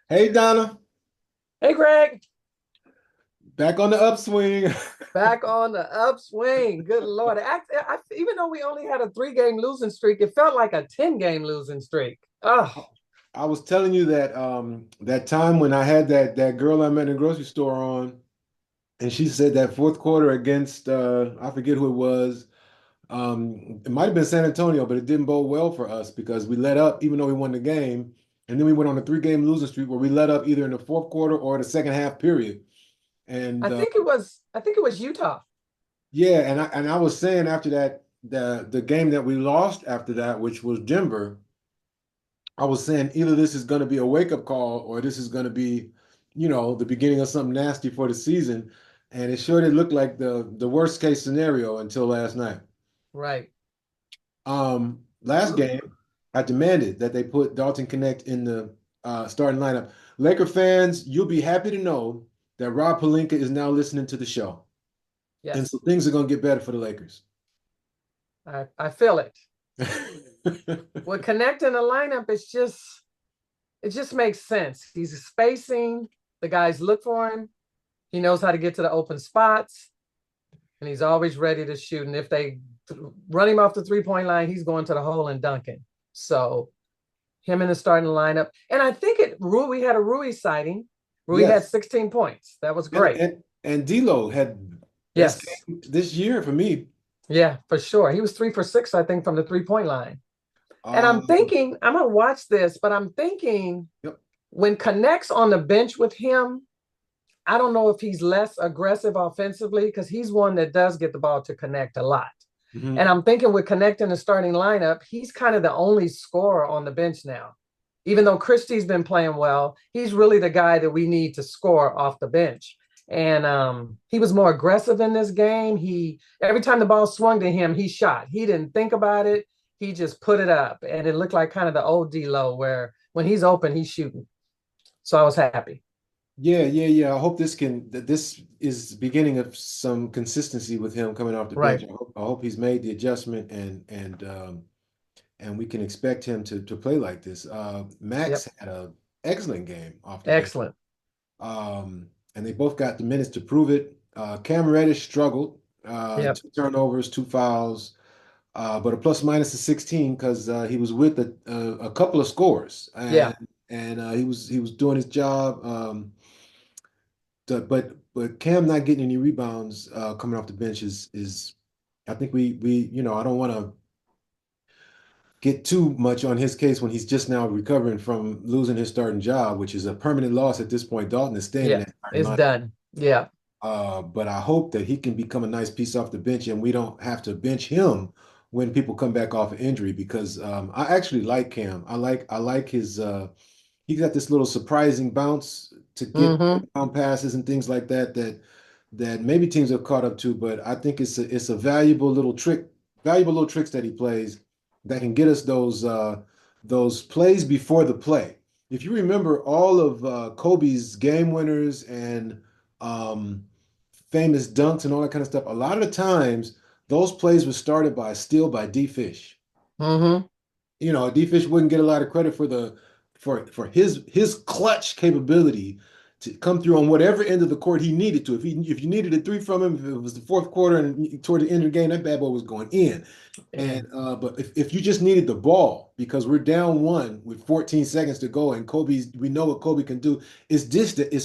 Hey Donna, Hey, Greg, back on the upswing. back on the upswing. Good Lord. Even though we only had a 3 game losing streak, it felt like a 10 game losing streak. Oh, I was telling you that that time when I had that girl I met in the grocery store on, and she said that fourth quarter against I forget who it was. It might have been San Antonio, but it didn't bode well for us because we let up even though we won the game, and then we went on a 3 game losing streak where we let up either in the fourth quarter or the second half period. And I think it was Utah. yeah, and I was saying after that the game that we lost after that, which was Denver. I was saying either this is going to be a wake-up call or this is going to be, the beginning of something nasty for the season. And it sure did look like the worst case scenario until last night. Right. Last game, I demanded that they put Dalton Knecht in the starting lineup. Laker fans, you'll be happy to know that Rob Pelinka is now listening to the show. And Yes. so things are going to get better for the Lakers. I feel it. With connecting the lineup, it just makes sense. He's spacing. The guys look for him. He knows how to get to the open spots, and he's always ready to shoot. And if they run him off the 3 point line, he's going to the hole and dunking. So him in the starting lineup. And I think we had a Rui sighting. Rui had Yes. 16 points. That was And great. and and D'Lo had best Yes. game this year for me. Yeah, for sure. He was 3 for 6, I think, from the 3 point line. And I'm Um, thinking, I'm gonna watch this, but I'm thinking yep. when Connect's on the bench with him, I don't know if he's less aggressive offensively because he's one that does get the ball to Connect a lot. And Mhm. I'm thinking with Connect in the starting lineup, he's kind of the only scorer on the bench now. Even though Christie's been playing well, he's really the guy that we need to score off the bench. And he was more aggressive in this game. He every time the ball swung to him, he shot. He didn't think about it. He just put it up, and it looked like kind of the old D-Lo where when he's open, he's shooting. So I was happy. Yeah, yeah, yeah. I hope this is the beginning of some consistency with him coming off the bench. Right. I hope he's made the adjustment and we can expect him to play like this. Max Yep. had an excellent game off the bench. Excellent. And they both got the minutes to prove it. Cam Reddish struggled, Yep. 2 turnovers, 2 fouls. But a plus minus of 16 because he was with a couple of scores Yeah. and he was doing his job. But Cam not getting any rebounds coming off the bench is I think we I don't want to get too much on his case when he's just now recovering from losing his starting job, which is a permanent loss at this point. Dalton is staying in Yeah. that starting It's line. done. Yeah. But I hope that he can become a nice piece off the bench and we don't have to bench him when people come back off of injury because I actually like Cam. I like his he got this little surprising bounce to get Mm-hmm. down passes and things like that maybe teams have caught up to, but I think it's a valuable little tricks that he plays that can get us those plays before the play. If you remember all of Kobe's game winners and um, famous dunks and all that kind of stuff, a lot of the times those plays were started by a steal by D Fish. Mm-hmm. D Fish wouldn't get a lot of credit for his clutch capability to come through on whatever end of the court he needed to. If you needed a three from him, if it was the fourth quarter and toward the end of the game, that bad boy was going in. And And but if you just needed the ball because we're down one with 14 seconds to go and we know what Kobe can do, it's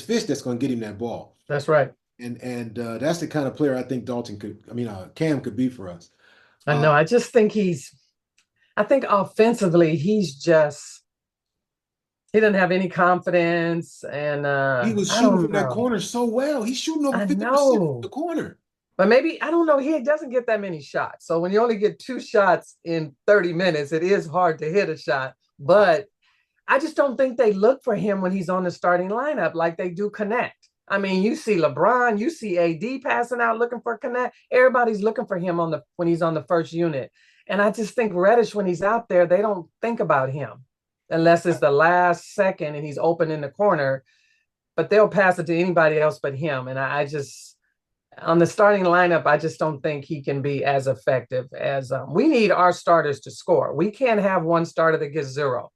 Fish that's going to get him that ball. that's right. And that's the kind of player I think Cam could be for us. I Uh, know. I think offensively, he doesn't have any confidence. And He was I shooting don't from that know. corner so well. He's shooting over I 50% from the know. corner. But maybe, I don't know. He doesn't get that many shots. So when you only get 2 shots in 30 minutes, it is hard to hit a shot. But I just don't think they look for him when he's on the starting lineup like they do Connect. I mean, you see LeBron, you see AD passing out looking for Connect. Everybody's looking for him when he's on the first unit. And I just think Reddish, when he's out there, they don't think about him unless it's the last second and he's open in the corner. But they'll pass it to anybody else but him. And I just on the starting lineup, I just don't think he can be as effective as we need our starters to score. We can't have one starter that gets zero.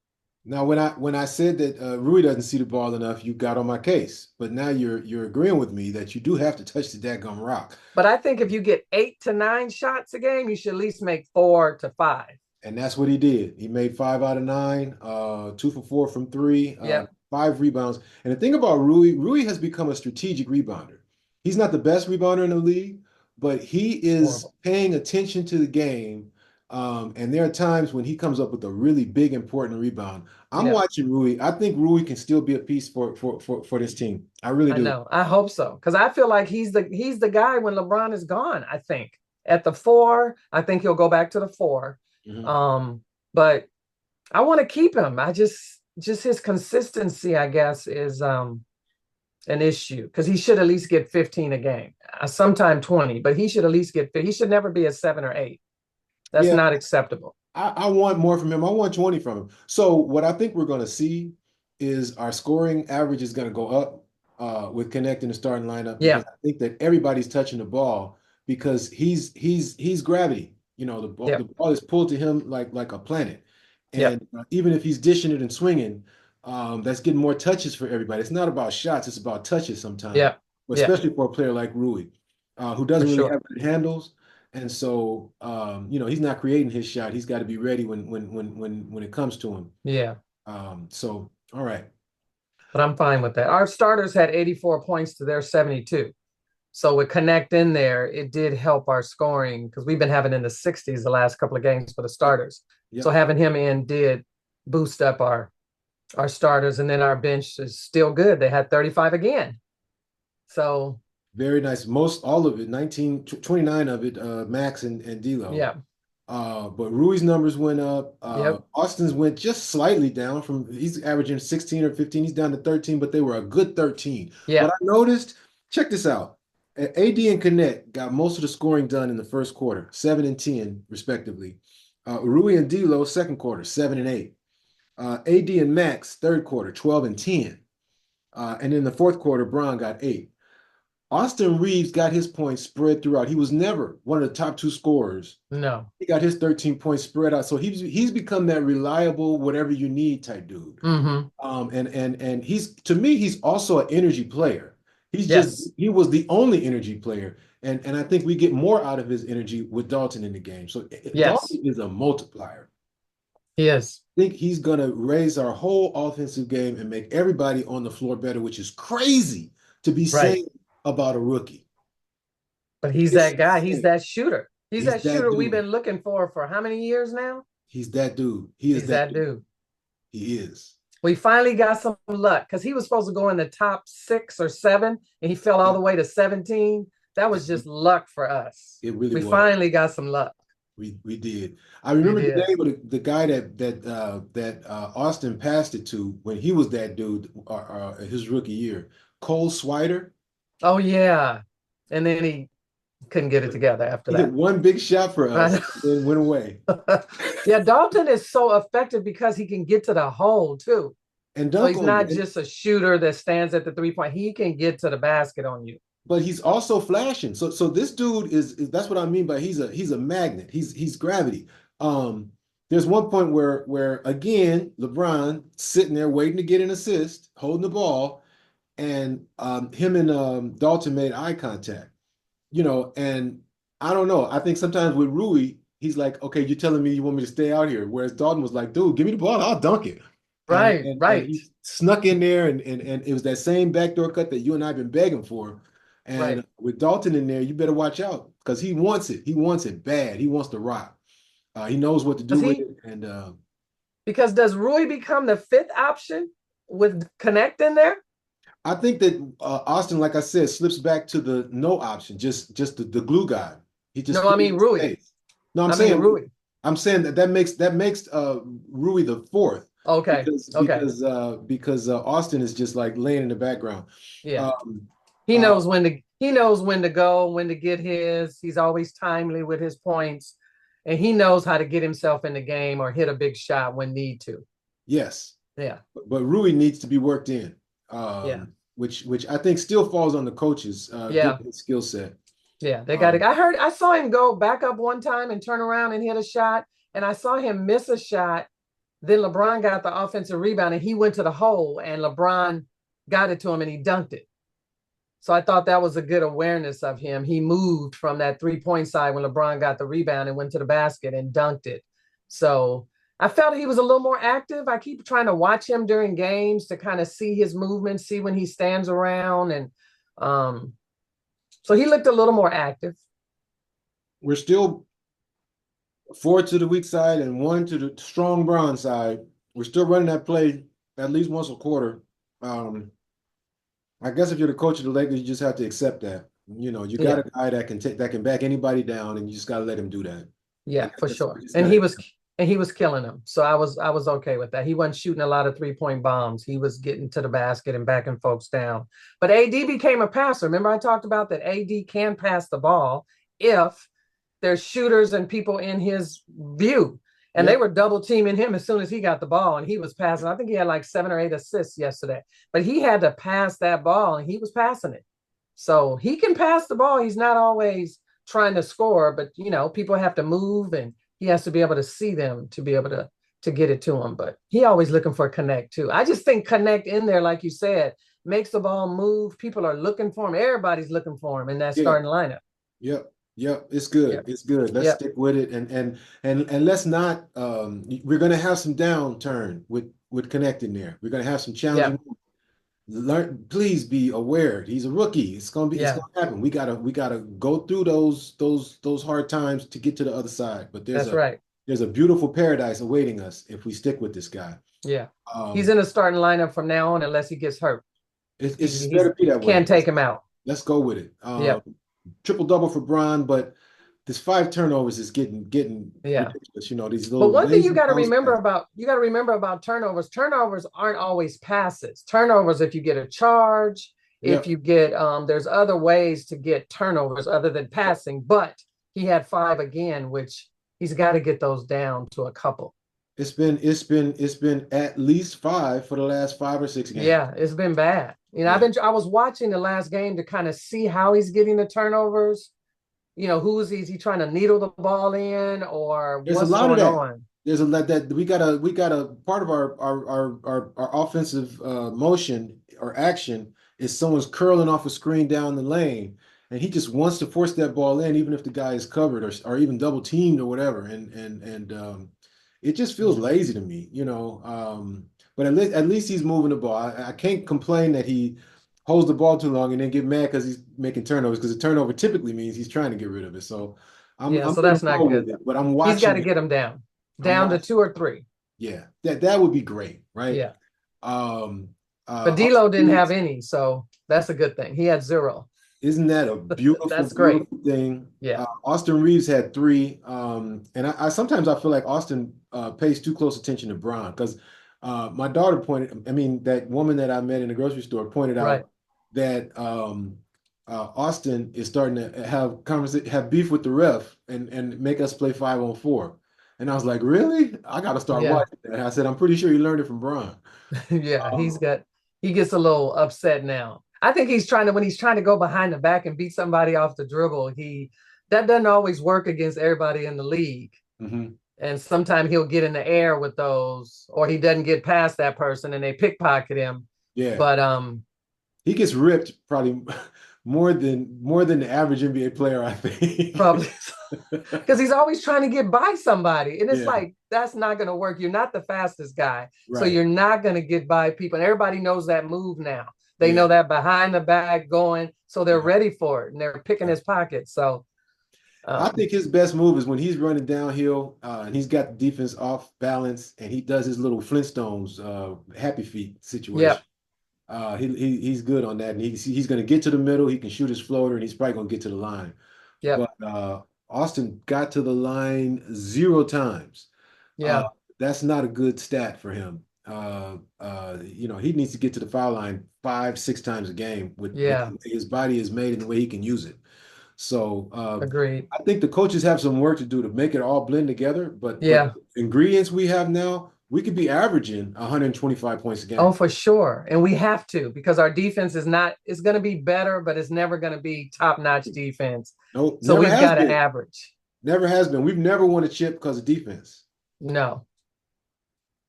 Now, when I said that Rui doesn't see the ball enough, you got on my case. But now you're agreeing with me that you do have to touch the dadgum rock. But I think if you get 8 to 9 shots a game, you should at least make 4 to 5. And that's what he did. He made 5 out of 9, 2 for 4 from three, Yep. 5 rebounds. And the thing about Rui has become a strategic rebounder. He's not the best rebounder in the league, but he is Horrible. paying attention to the game. And there are times when he comes up with a really big, important rebound. I'm Yep. watching Rui. I think Rui can still be a piece for this team. I really I do. know. I hope so. Because I feel like he's the guy when LeBron is gone, I think. At the 4, I think he'll go back to the 4. Mhm. But I want to keep him. I just his consistency, I guess, is an issue because he should at least get 15 a game, sometime 20, but he should at least get, he should never be a 7 or 8. That's Yeah, not acceptable. I want more from him. I want 20 from him. So what I think we're going to see is our scoring average is going to go up with connecting the starting lineup because Yeah. I think that everybody's touching the ball because he's gravity. The Yep. ball is pulled to him like a planet. Yep. And even if he's dishing it and swinging, that's getting more touches for everybody. It's not about shots, it's about touches sometimes, Yep. Yep. especially for a player like Rui, who For doesn't really sure. have good handles. And so, he's not creating his shot. He's got to be ready when it comes to him. Yeah. So, all right. But I'm fine with that. Our starters had 84 points to their 72. So with Connect in there, it did help our scoring because we've been having in the 60s the last couple of games for the Yep. starters. So Yep. having him in did boost up our starters, and then our bench is still good. They had 35 again. So Very nice. Most all of it, 19, 29 of it, Max and D'Lo. yeah. But Rui's numbers went up. Yep. Austin's went just slightly down he's averaging 16 or 15. He's down to 13, but they were a good 13. What Yeah. I noticed, check this out. AD and Connect got most of the scoring done in the first quarter, 7 and 10, respectively. Rui and D'Lo, second quarter, 7 and 8. AD and Max, third quarter, 12 and 10. And in the fourth quarter, Bron got 8. Austin Reeves got his points spread throughout. He was never one of the top 2 scorers. No. He got his 13 points spread out. So he's become that reliable, whatever you need type dude. Mm-hmm. And he's to me, he's also an energy player. Yes. He was the only energy player. And I think we get more out of his energy with Dalton in the game. So Yes. Dalton is a multiplier. He is. I think he's gonna raise our whole offensive game and make everybody on the floor better, which is crazy to be Right. saying about a rookie. But he's It's that guy. He's insane. that shooter. He's He's that that shooter we've dude. been looking for how many years now? He's that dude. He is He's that that dude. dude. He is. We finally got some luck because he was supposed to go in the top 6 or 7 and he fell all Yeah, the way to 17. That was just luck for us. it really We was. finally got some luck. We did. I We remember the did. name of the guy that Austin passed it to when he was that dude his rookie year. Cole Swider. Oh, yeah. And then he couldn't get it together after He hit that. one big shot for us I and then went away. know. Yeah, Dalton is so effective because he can get to the hole too. And So dunk he's on you. not just a shooter that stands at the 3 point. He can get to the basket on you. But he's also flashing. So this dude is that's what I mean by he's a magnet. He's gravity. Um, there's one point where again LeBron sitting there waiting to get an assist, holding the ball, and him and Dalton made eye contact. And I don't know. I think sometimes with Rui, he's like, okay, you're telling me you want me to stay out here, whereas Dalton was like, dude, give me the ball, I'll dunk it. And Right, and right, he snuck in there, and it was that same backdoor cut that you and I have been begging for. And right. with Dalton in there, you better watch out because he wants it. He wants it bad. He wants to rock. He knows what to do Does with he it. And because does Rui become the fifth option with Connect in there? I think that Austin, like I said, slips back to the no option, just the glue guy. He just No, I fills mean in Rui. space. No, I mean Rui. I'm saying that makes Rui the fourth Okay, because okay. Austin is just like laying in the background. Yeah. Um, He uh, knows when to go, when to get his. He's always timely with his points. And he knows how to get himself in the game or hit a big shot when need to. yes, Yeah. but Rui needs to be worked in, Yeah. which I think still falls on the coaches, Yeah. given his skill set. Yeah. They got it. Um, I saw him go back up one time and turn around and hit a shot. And I saw him miss a shot Then LeBron got the offensive rebound and he went to the hole and LeBron got it to him and he dunked it. So I thought that was a good awareness of him. He moved from that 3-point side when LeBron got the rebound and went to the basket and dunked it. So I felt he was a little more active. I keep trying to watch him during games to kind of see his movement, see when he stands around. And so he looked a little more active. We're still 4 to the weak side and 1 to the strong Bron side. We're still running that play at least once a quarter. I guess if you're the coach of the Lakers, you just have to accept that. You know, you got a guy that can back anybody down, and you just got to let him do that. Yeah, for sure. And he was killing them. So I was okay with that. He wasn't shooting a lot of 3-point bombs. He was getting to the basket and backing folks down. But AD became a passer. Remember I talked about that AD can pass the ball if there's shooters and people in his view. And they were double teaming him as soon as he got the ball and he was passing. I think he had like 7 or 8 assists yesterday, but he had to pass that ball and he was passing it. So he can pass the ball. He's not always trying to score, but you know, people have to move and he has to be able to see them to be able to get it to him. But he always looking for a connect too. I just think connect in there, like you said, makes the ball move. People are looking for him. Everybody's looking for him in that starting lineup. Yep. Yep, it's good. Yep. It's good. Let's stick with it, and let's not. We're gonna have some downturn with connecting there. We're gonna have some challenging. Learn. Please be aware. He's a rookie. It's gonna It's gonna happen. We gotta go through those hard times to get to the other side. But there's a beautiful paradise awaiting us if we stick with this guy. Yeah, he's in a starting lineup from now on unless he gets hurt. It's better be that way. Can't take him out. Let's go with it. Triple double for Bron, but this 5 turnovers is getting ridiculous. You know, these little. But one thing you got to remember about turnovers. Turnovers aren't always passes. Turnovers, if you get a charge, if you get there's other ways to get turnovers other than passing. But he had 5 again, which he's got to get those down to a couple. It's been at least 5 for the last 5 or 6 games. Yeah, it's been bad. You know, I was watching the last game to kind of see how he's getting the turnovers. You know, is he trying to needle the ball in or what's going on? There's a lot that we got a part of our offensive motion or action is someone's curling off a screen down the lane and he just wants to force that ball in even if the guy is covered or even double teamed or whatever and it just feels lazy to me, you know. But at least he's moving the ball. I can't complain that he holds the ball too long and then get mad because he's making turnovers because a turnover typically means he's trying to get rid of it. So so that's not good. But I'm watching. He's got to get him down to 2 or 3. Yeah, that would be great, right? Yeah. But D'Lo didn't have any, so that's a good thing. He had 0. Isn't that a beautiful, that's great. Beautiful thing? Yeah. Austin Reeves had 3. And I sometimes I feel like Austin pays too close attention to Bron because my daughter that woman that I met in the grocery store pointed out that Austin is starting to have beef with the ref and make us play 5-on-4. And I was like, really? I got to start watching that. I said, I'm pretty sure he learned it from Bron. Yeah, he gets a little upset now. I think when he's trying to go behind the back and beat somebody off the dribble, that doesn't always work against everybody in the league. Mm-hmm. And sometimes he'll get in the air with those, or he doesn't get past that person and they pickpocket him. Yeah. But he gets ripped probably more than the average NBA player, I think. Probably because he's always trying to get by somebody. And it's like, that's not going to work. You're not the fastest guy. Right. So you're not going to get by people. And everybody knows that move now. They know that behind the bag going. So they're ready for it and they're picking his pocket. So I think his best move is when he's running downhill and he's got the defense off balance and he does his little Flintstones happy feet situation. Yeah. He's good on that. And he's going to get to the middle. He can shoot his floater and he's probably going to get to the line. Yeah. But Austin got to the line 0 times. Yeah. That's not a good stat for him. You know, he needs to get to the foul line 5-6 times a game with his body is made and the way he can use it. So agreed. I think the coaches have some work to do to make it all blend together. But the ingredients we have now, we could be averaging 125 points a game. Oh, for sure. And we have to because our defense is going to be better, but it's never going to be top-notch defense. No, so we've got to average. Never has been. We've never won a chip because of defense. No.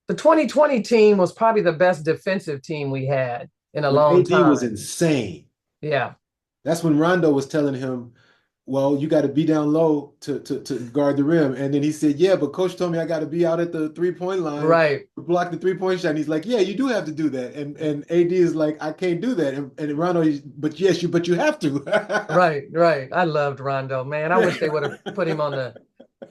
The 2020 team was probably the best defensive team we had in a When long AD was time. insane. Yeah, That's when Rondo was telling him, well, you got to be down low to guard the rim. And then he said, yeah, but coach told me I got to be out at the three-point line right, to block the three-point shot. And he's like, yeah, you do have to do that. And AD is like, I can't do that. And Rondo, but yes, but you have to. right, right. I loved Rondo, man. I wish they would have put him on the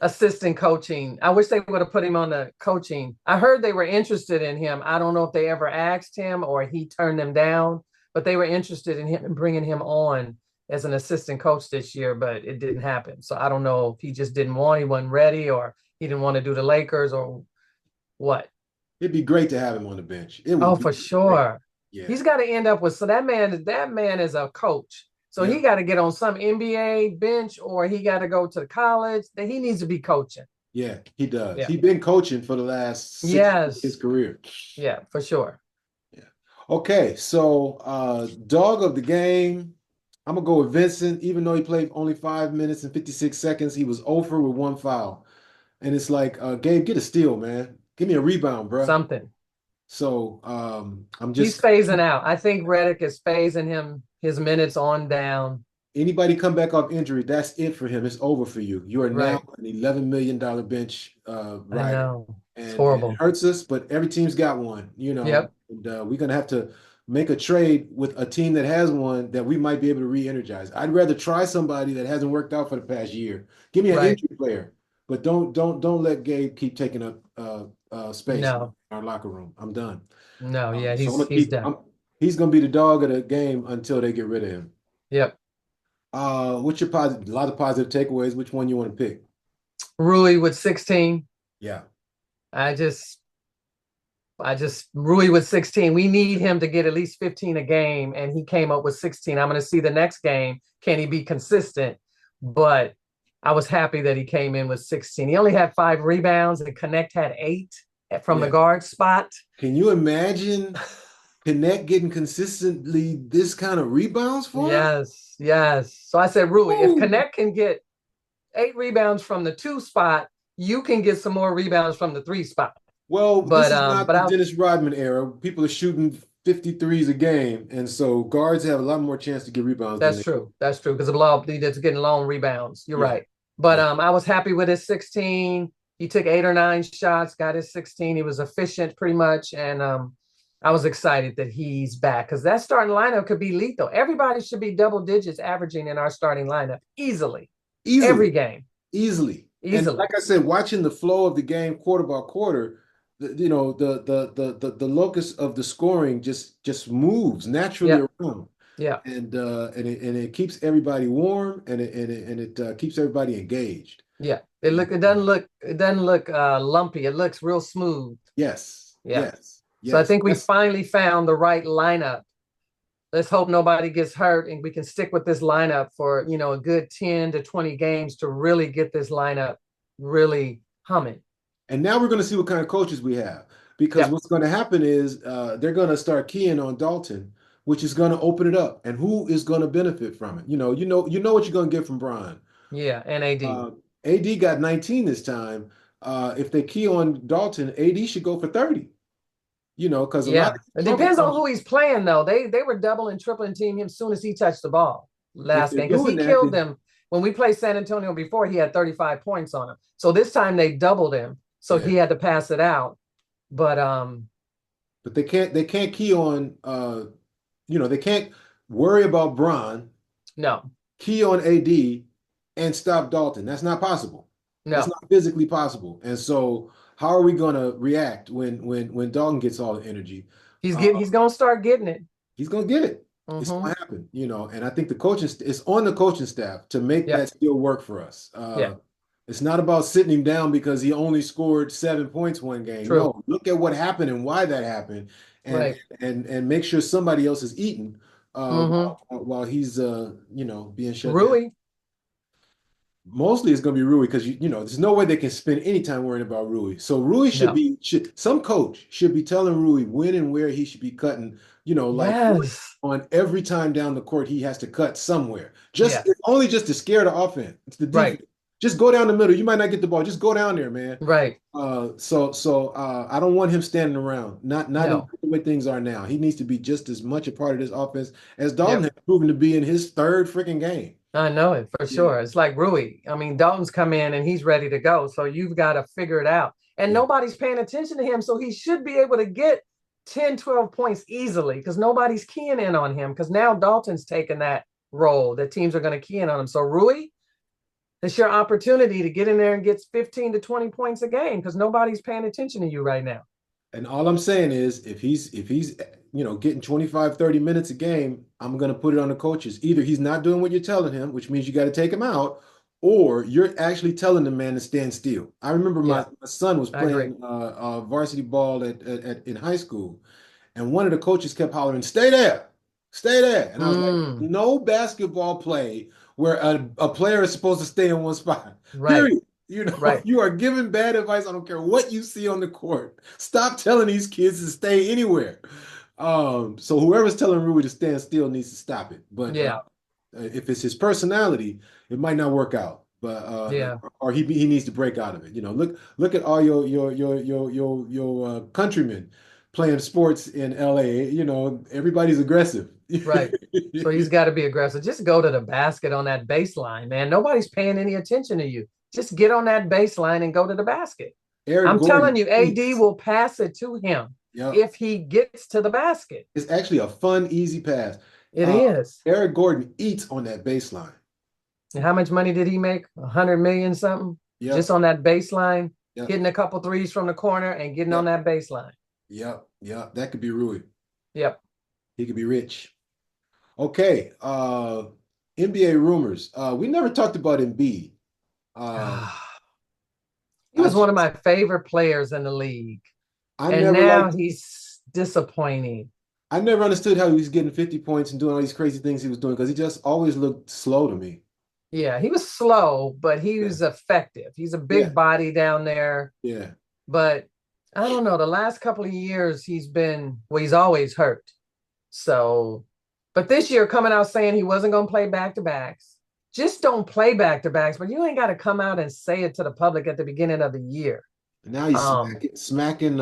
assistant coaching. I wish they would have put him on the coaching. I heard they were interested in him. I don't know if they ever asked him or he turned them down, but they were interested in him and bringing him on as an assistant coach this year, but it didn't happen. So I don't know if he just didn't want, he wasn't ready, or he didn't want to do the Lakers or what. It'd be great to have him on the bench. It Oh, would be for great. sure. Yeah. He's got to end up with, so that man is a coach. So he Yep. got to get on some NBA bench or he got to go to college. That he needs to be coaching. Yeah, he does. Yeah. He's been coaching for the last 6 years of his Yes. career. Yeah, for sure. Yeah. Okay, so dog of the game, I'm gonna go with Vincent, even though he played only 5 minutes and 56 seconds, he was over with one foul. And it's like, Gabe, get a steal, man. Give me a rebound, bro. Something. So I'm He's just phasing out. I think Reddick is phasing him his minutes on down. anybody come back off injury, that's it for him. It's over for you. You are now Right. an $11 million bench I rider. know. It's And it horrible. hurts us, but every team's got one, you know. Yep. And we're gonna have to make a trade with a team that has one that we might be able to re-energize. I'd rather try somebody that hasn't worked out for the past year. Give me an Right. injury player, but don't let Gabe keep taking up space in No. our locker room. I'm done. No. Yeah. So I'm gonna He's keep. done. He's gonna be the dog of the game until they get rid of him. Yep. What's your positive? A lot of positive takeaways. Which one you want to pick? Rui with 16. Yeah. I just Rui with 16. We need him to get at least 15 a game, and he came up with 16. I'm going to see the next game. Can he be consistent? But I was happy that he came in with 16. He only had 5 rebounds, and Knecht had 8 from the Yeah. guard spot. Can you imagine Knecht getting consistently this kind of rebounds for us? Yes, yes. So I said, Rui, if Ooh. Knecht can get 8 rebounds from the 2 spot, you can get some more rebounds from the 3 spot. Well, this is not But the I Dennis Rodman era. People are shooting 53s a game, and so guards have a lot more chance to get rebounds than That's they. true. That's true. Because the blow that's getting long rebounds. You're Yeah, right. But yeah. I was happy with his 16. He took 8 or 9 shots, got his 16. He was efficient pretty much. And I was excited that he's back because that starting lineup could be lethal. Everybody should be double digits averaging in our starting lineup easily. Easily, Every game. easily. And Easily. like I said, watching the flow of the game quarter by quarter, the locus of the scoring just moves naturally Yep. around. Yeah. And it keeps everybody warm and it keeps everybody engaged. Yeah. And It doesn't look lumpy. It looks real smooth. yes, Yeah. yes, So I yes. think we finally found the right lineup. Let's hope nobody gets hurt and we can stick with this lineup for, a good 10 to 20 games to really get this lineup really humming. And now we're going to see what kind of coaches we have because Yep. what's going to happen is they're going to start keying on Dalton, which is going to open it up. And who is going to benefit from it? You know what you're going to get from Bron. Yeah. And AD. Uh, AD got 19 this time. If they key on Dalton, AD should go for 30. Because a lot Yeah. of It trouble depends on comes who he's playing, though. They were doubling, tripling team him as soon as he touched the ball if last they're game because doing he that, killed then them. When we played San Antonio before, he had 35 points on him. So this time they doubled him. So yeah. he had to pass it out. But But they can't key on they can't worry about Bron, no, key on AD, and stop Dalton. That's not possible. It's no. not physically possible. And so, how are we going to react when Dalton gets all the energy? Uh, He's gonna start getting it. he's going to get it. It's Mm-hmm. going to happen. And I think it's on the coaching staff to make Yeah. that still work for us. Yeah. It's not about sitting him down because he only scored 7 points one game. True. No, look at what happened and why that happened, and Right. and make sure somebody else is eating Mm-hmm. while he's being shut down. Rui. Mostly it's going to be Rui because there's no way they can spend any time worrying about Rui. So Rui No. some coach should be telling Rui when and where he should be cutting, like Yes. on every time down the court he has to cut somewhere. Yeah. It's only just to scare the offense. It's the Right. defense. just go down the middle. You might not get the ball. Just go down there, man. Right. I don't want him standing around. Not in No. the way things are now. He needs to be just as much a part of this offense as Dalton Yep. has proven to be in his third freaking game. I know it for Yeah, sure. It's like Rui. I mean, Dalton's come in and he's ready to go. So you've got to figure it out. And yeah. nobody's paying attention to him. So he should be able to get 10, 12 points easily because nobody's keying in on him because now Dalton's taken that role that teams are going to key in on him. So Rui, it's your opportunity to get in there and get 15 to 20 points a game because nobody's paying attention to you right now. And all I'm saying is if he's getting 25, 30 minutes a game, I'm gonna put it on the coaches. Either he's not doing what you're telling him, which means you got to take him out, or you're actually telling the man to stand still. I remember Yeah, my son was I agree. playing varsity ball in high school, and one of the coaches kept hollering, "Stay there, stay there." And I was like, Mm, "No basketball play where a player is supposed to stay in one spot. right, Period." You know, right. you are giving bad advice. I don't care what you see on the court. Stop telling these kids to stay anywhere. So whoever's telling Rui to stand still needs to stop it. But Yeah, if it's his personality, it might not work out. But yeah, or he needs to break out of it. Look at all your countrymen playing sports in LA. Everybody's aggressive. right. So he's got to be aggressive. Just go to the basket on that baseline, man. Nobody's paying any attention to you. Just get on that baseline and go to the basket. Eric I'm telling Gordon you, AD eats. will pass it to him Yep. if he gets to the basket. It's actually a fun, easy pass. It Uh, is. Eric Gordon eats on that baseline. And how much money did he make? 100 million something just Yep, on that baseline, yep, hitting a couple threes from the corner and getting on yep, that baseline. yep. That could be Rui. Yep. He could be rich. Okay. NBA rumors. We never talked about Embiid. Uh, He I was one of just, my favorite players in the league. I And never now liked. he's disappointing. I never understood how he was getting 50 points and doing all these crazy things he was doing because he just always looked slow to me. Yeah, he was slow, but he Yeah, was effective. He's a yeah, big body down there. yeah. But I don't know. The last couple of years, he's always hurt. So, but this year coming out saying he wasn't going to play back to backs. Just don't play back to backs, but you ain't got to come out and say it to the public at the beginning of the year. And now he's Um, smacking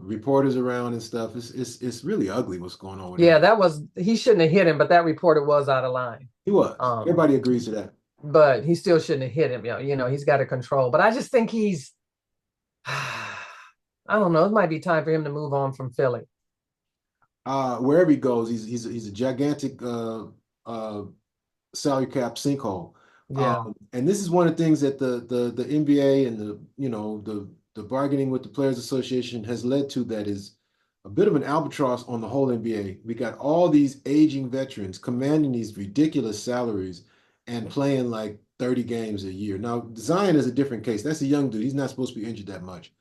reporters around and stuff. It's really ugly what's going on with yeah, him. he shouldn't have hit him, but that reporter was out of line. He was. Um, Everybody agrees to that. but he still shouldn't have hit him. He's got to control. But I just think I don't know. It might be time for him to move on from Philly. Wherever he goes, he's a gigantic salary cap sinkhole. Yeah, And this is one of the things that the NBA and the bargaining with the Players Association has led to that is a bit of an albatross on the whole NBA. We got all these aging veterans commanding these ridiculous salaries and playing like 30 games a year. Now, Zion is a different case. That's a young dude. He's not supposed to be injured that much.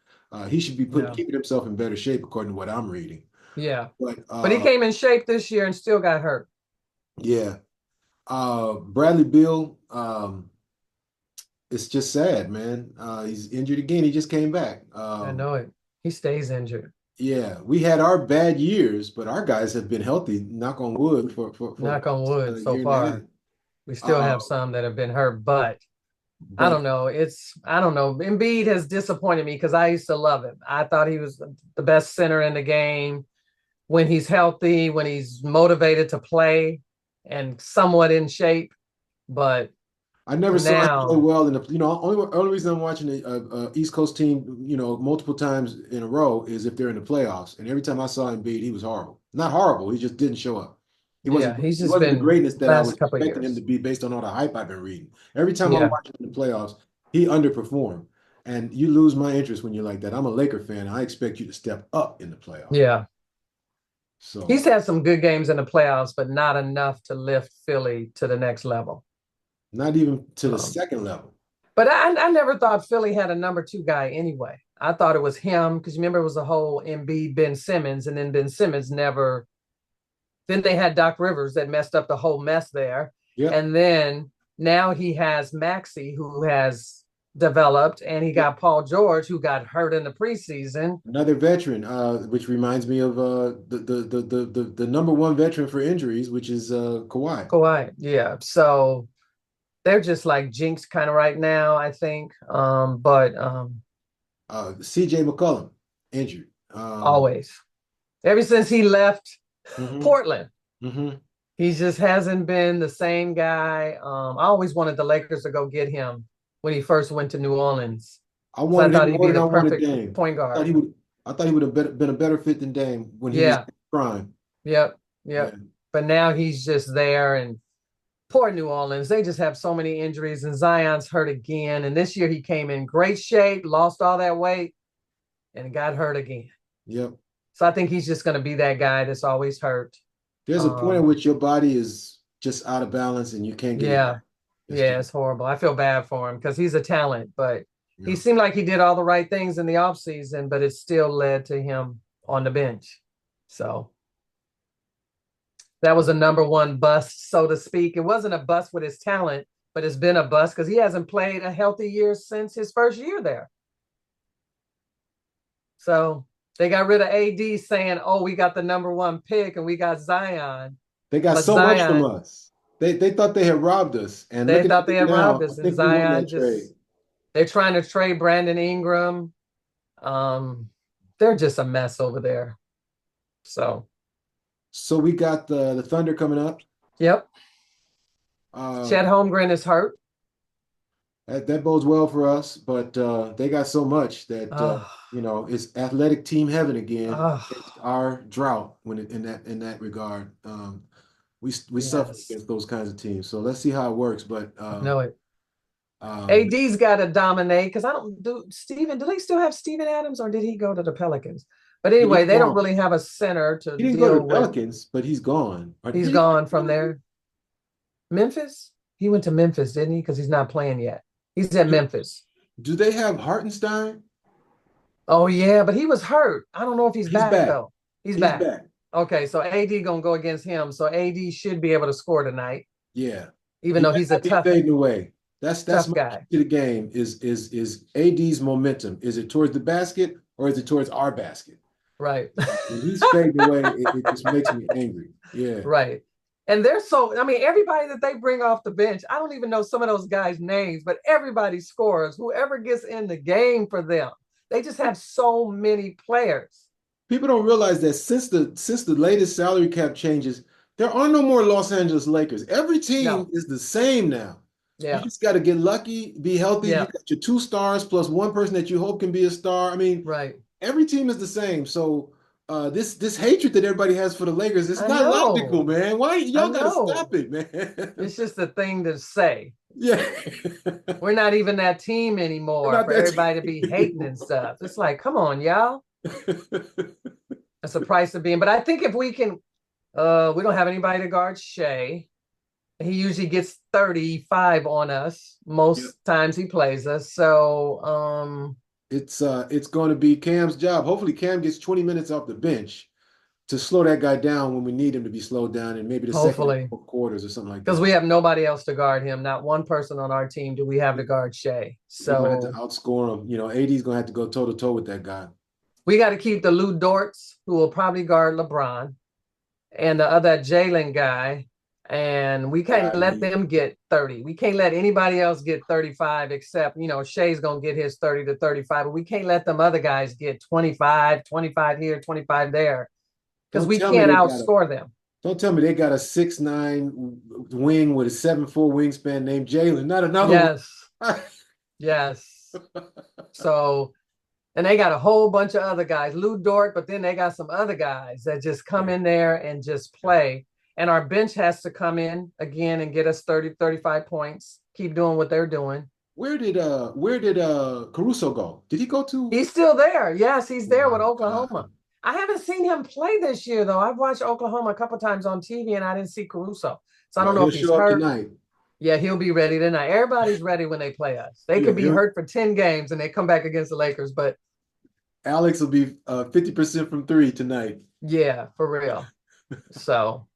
He should be yeah, keeping himself in better shape, according to what I'm reading. yeah. But But he came in shape this year and still got hurt. yeah, Bradley Beal, it's just sad, man. He's injured again. He just came back. I know it. He stays injured. Yeah, we had our bad years, but our guys have been healthy, knock on wood, for Knock on wood a so year and a half. far. We still Uh, have some that have been hurt, but I but don't know. I don't know. Embiid has disappointed me because I used to love him. I thought he was the best center in the game when he's healthy, when he's motivated to play and somewhat in shape. But I never saw him play now, well in the, only reason I'm watching the East Coast team, multiple times in a row is if they're in the playoffs. And every time I saw him beat, he was horrible. Not horrible, he just didn't show up. yeah, he's He just wasn't the been greatness that I was last couple of expecting him years. to be based on all the hype I've been reading. Every time I'm Yeah, watching in the playoffs, he underperformed. And you lose my interest when you're like that. I'm a Laker fan. I expect you to step up in the playoffs. yeah. So He's had some good games in the playoffs, but not enough to lift Philly to the next level. not even to the Um, second level. but I never thought Philly had a number two guy anyway. I thought it was him because remember it was the whole Embiid Ben Simmons, and then Ben Simmons never. Then they had Doc Rivers that messed up the whole mess there, Yep. and then now he has Maxey who has developed, and he Yep. got Paul George who got hurt in the preseason. Another veteran, which reminds me of the number one veteran for injuries, which is Kawhi. Kawhi, yeah. So they're just like jinx kind of right now, I think. But CJ McCollum injured. always, ever since he left Mhm, Portland, mhm. he just hasn't been the same guy. I always wanted the Lakers to go get him when he first went to New Orleans I because I wanted thought him he'd more be than the I wanted perfect Dame. point I thought guard. he would. I thought he would have been a better fit than Dame when he was in Yeah, prime. yep, Yeah, yep. But now he's just there, and poor New Orleans. They just have so many injuries, and Zion's hurt again. And this year he came in great shape, lost all that weight, and got hurt again. yep. So I think he's just going to be that guy that's always hurt. There's a point at Um, which your body is just out of balance and you can't get it yeah, back. It's yeah, just, it's horrible. I feel bad for him because he's a talent, but you he know. seemed like he did all the right things in the offseason, but it still led to him on the bench. So that was a number one bust, so to speak. It wasn't a bust with his talent, but it's been a bust because he hasn't played a healthy year since his first year there. So they got rid of AD saying, oh, we got the number one pick and we got Zion. They got But so much from Zion, us. They thought they had robbed us. And they looking at thought they them had robbed now, I us. And think we won Zion that trade. just, they're trying to trade Brandon Ingram. Um, they're just a mess over there. So, So we got the Thunder coming up. yep. Uh, Chet Holmgren is hurt. that bodes well for us, but they got so much that Oh, it's athletic team heaven again oh, against our drought in that regard. We suffer yes. against those kinds of teams. So let's see how it works. But I know it. um, AD's got to dominate because I don't do Steven. Do they still have Steven Adams or did he go to the Pelicans? But he's anyway, they don't gone. really have a center to He didn't go to the deal with. Pelicans, but he's gone. Or did He's he go to gone the from Pelicans? there. Memphis? He went to Memphis, didn't he? Because he's not playing yet. He's at Do, Memphis. do they have Hartenstein? Oh yeah, but he was hurt. I don't know if he's He's back back. though. He's He's back. back. Okay, so AD gonna go against him. So AD should be able to score tonight, Yeah. even He though better he's a not be fading away. That's tough my key guy. to the game is AD's momentum. Is it towards the basket or is it towards our basket? Right. When he's fading away, it just makes me angry. Yeah. Right. And they're so, I mean, everybody that they bring off the bench, I don't even know some of those guys' names, but everybody scores. Whoever gets in the game for them, they just have so many players. People don't realize that since the latest salary cap changes, there are no more Los Angeles Lakers. Every team No. is the same now. You Yeah. just got to get lucky, be healthy. You Yeah. got your two stars plus one person that you hope can be a star. I mean, Right. every team is the same. So this hatred that everybody has for the Lakers, it's I not logical, know. man. Why I y'all got to know. stop it, man? It's just a thing to say. Yeah. We're not even that team We're anymore not for that everybody to be team hating and anymore. stuff. It's like, come on, y'all. That's the price of being. But I think if we can, we don't have anybody to guard Shea. He usually gets 35 on us Yep. most times he plays us. So It's going to be Cam's job. Hopefully Cam gets 20 minutes off the bench to slow that guy down when we need him to be slowed down in maybe the second and hopefully, fourth quarters or something like because that. we have nobody else to guard him. Not one person on our team do we have to guard Shea. We're gonna have to So outscore him. AD's gonna have to go toe to toe with that guy. we got to keep the Lou Dorts, who will probably guard LeBron, and the other Jalen guy. And we can't let Rodney. them get 30. We can't let anybody else get 35 except, Shea's going to get his 30 to 35, but we can't let them other guys get 25, 25 here, 25 there, because Don't we tell me can't they got a outscore them. don't tell me they got a 6'9" wing with a 7'4" wingspan named Jalen. Not another one. Yes. Yes. So, and they got a whole bunch of other guys, Lou Dort, but then they got some other guys that just come Yeah, in there and just yeah. play. And our bench has to come in again and get us 30, 35 points. Keep doing what they're doing. Where did Caruso go? Did he go to He's still there. Yes, he's Oh there my with Oklahoma. God. I haven't seen him play this year, though. I've watched Oklahoma a couple times on TV and I didn't see Caruso. So I don't Well, know he'll if he's show up hurt. tonight. Yeah, he'll be ready tonight. Everybody's ready when they play us. They Yeah, could be hurt for 10 games and they come back against the Lakers. But Alex will be 50% from three tonight. yeah, for real. So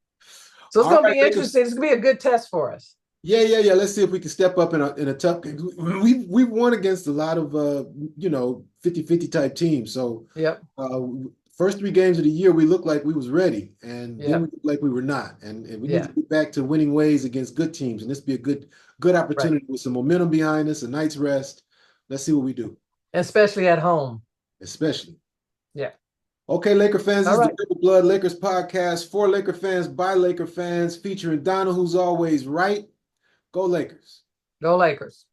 it's All going to right, be Lakers. interesting. It's going to be a good test for us. Yeah. Let's see if we can step up in a tough game. We've won against a lot of 50-50 type teams. So Yep. uh, first 3 games of the year, we looked like we was ready, and then Yeah. we looked like we were not. And we need to Yeah. get back to winning ways against good teams. And this be a good Right. opportunity with some momentum behind us, a night's rest. Let's see what we do, Especially at home. especially. Yeah. Okay, Laker fans, this All is the right. Triple Blood Lakers podcast for Laker fans by Laker fans, featuring Donald, who's always right. Go Lakers. Go Lakers.